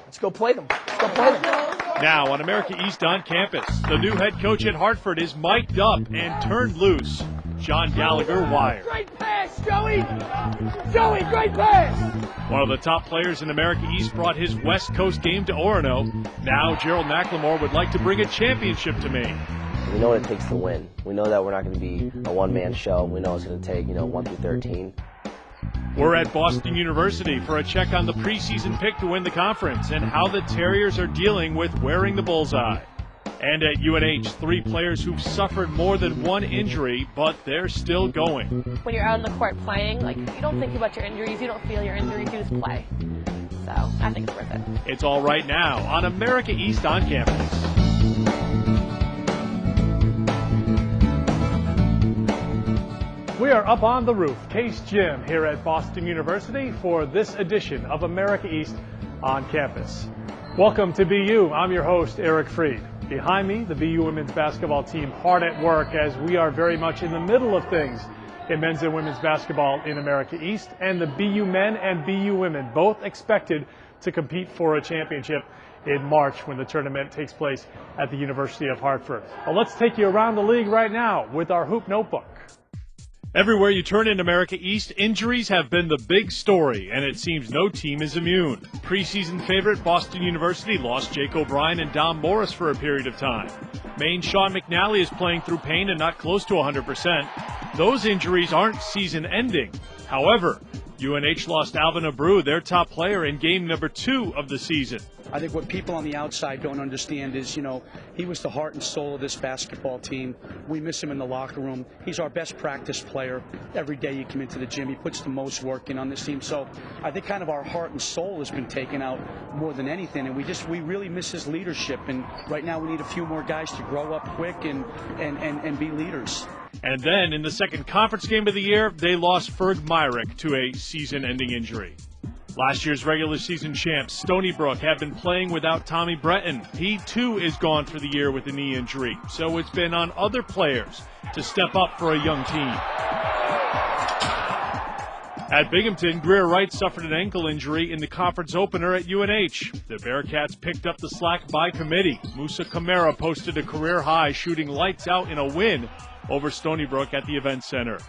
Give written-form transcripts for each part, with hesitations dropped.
Let's go play them. Let's go play them. Now on America East on campus, the new head coach at Hartford is mic'd up and turned loose. John Gallagher wired. Great pass, Joey! Joey, great pass! One of the top players in America East brought his West Coast game to Orono. Now Gerald McLemore would like to bring a championship to Maine. We know what it takes to win. We know that we're not going to be a one-man show. We know it's going to take, 1 through 13. We're at Boston University for a check on the preseason pick to win the conference and how the Terriers are dealing with wearing the bullseye. And at UNH, 3 players who've suffered more than one injury, but they're still going. When you're out on the court playing, you don't think about your injuries, you don't feel your injuries, you just play. So I think it's worth it. It's all right now on America East on campus. We are up on the roof, Case Gym, here at Boston University for this edition of America East on campus. Welcome to BU. I'm your host, Eric Frede. Behind me, the BU women's basketball team hard at work as we are very much in the middle of things in men's and women's basketball in America East, and the BU men and BU women both expected to compete for a championship in March when the tournament takes place at the University of Hartford. Well, let's take you around the league right now with our Hoop Notebook. Everywhere you turn in America East, injuries have been the big story, and it seems no team is immune. Preseason favorite Boston University lost Jake O'Brien and Dom Morris for a period of time. Maine's Sean McNally is playing through pain and not close to 100%. Those injuries aren't season-ending. However, UNH lost Alvin Abreu, their top player, in game number 2 of the season. I think what people on the outside don't understand is, he was the heart and soul of this basketball team. We miss him in the locker room. He's our best practice player. Every day you come into the gym, he puts the most work in on this team. So I think kind of our heart and soul has been taken out more than anything, and we really miss his leadership. And right now we need a few more guys to grow up quick and be leaders. And then in the second conference game of the year, they lost Ferg Myrick to a season-ending injury. Last year's regular season champs, Stony Brook, have been playing without Tommy Breton. He, too, is gone for the year with a knee injury. So it's been on other players to step up for a young team. At Binghamton, Greer Wright suffered an ankle injury in the conference opener at UNH. The Bearcats picked up the slack by committee. Musa Kamara posted a career high, shooting lights out in a win over Stony Brook at the Event Center.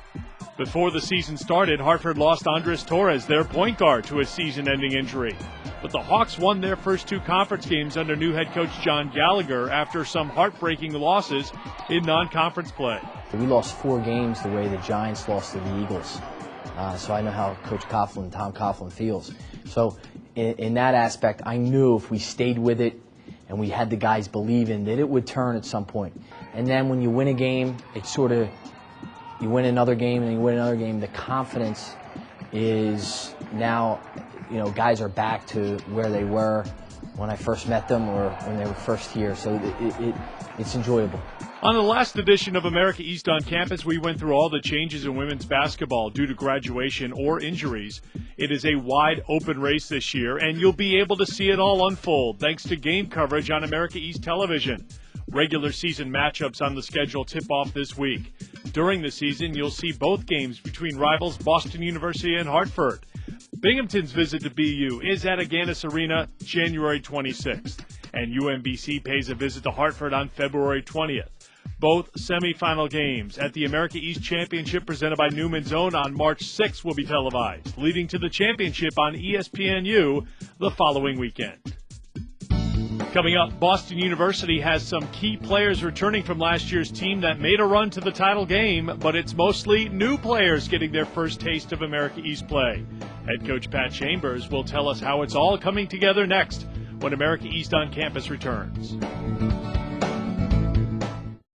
Before the season started, Hartford lost Andres Torres, their point guard, to a season-ending injury. But the Hawks won their first 2 conference games under new head coach John Gallagher after some heartbreaking losses in non-conference play. We lost 4 games the way the Giants lost to the Eagles. So I know how Coach Coughlin, Tom Coughlin feels. So in that aspect, I knew if we stayed with it and we had the guys believe in that it would turn at some point. And then when you win a game, it's sort of, you win another game and you win another game, the confidence is now, guys are back to where they were when I first met them or when they were first here. So it's enjoyable. On the last edition of America East on campus, we went through all the changes in women's basketball due to graduation or injuries. It is a wide open race this year, and you'll be able to see it all unfold thanks to game coverage on America East television. Regular season matchups on the schedule tip off this week. During the season, you'll see both games between rivals Boston University and Hartford. Binghamton's visit to BU is at Agganis Arena January 26th, and UMBC pays a visit to Hartford on February 20th. Both semifinal games at the America East Championship presented by Newman's Own on March 6th will be televised, leading to the championship on ESPNU the following weekend. Coming up, Boston University has some key players returning from last year's team that made a run to the title game, but it's mostly new players getting their first taste of America East play. Head coach Pat Chambers will tell us how it's all coming together next when America East on campus returns.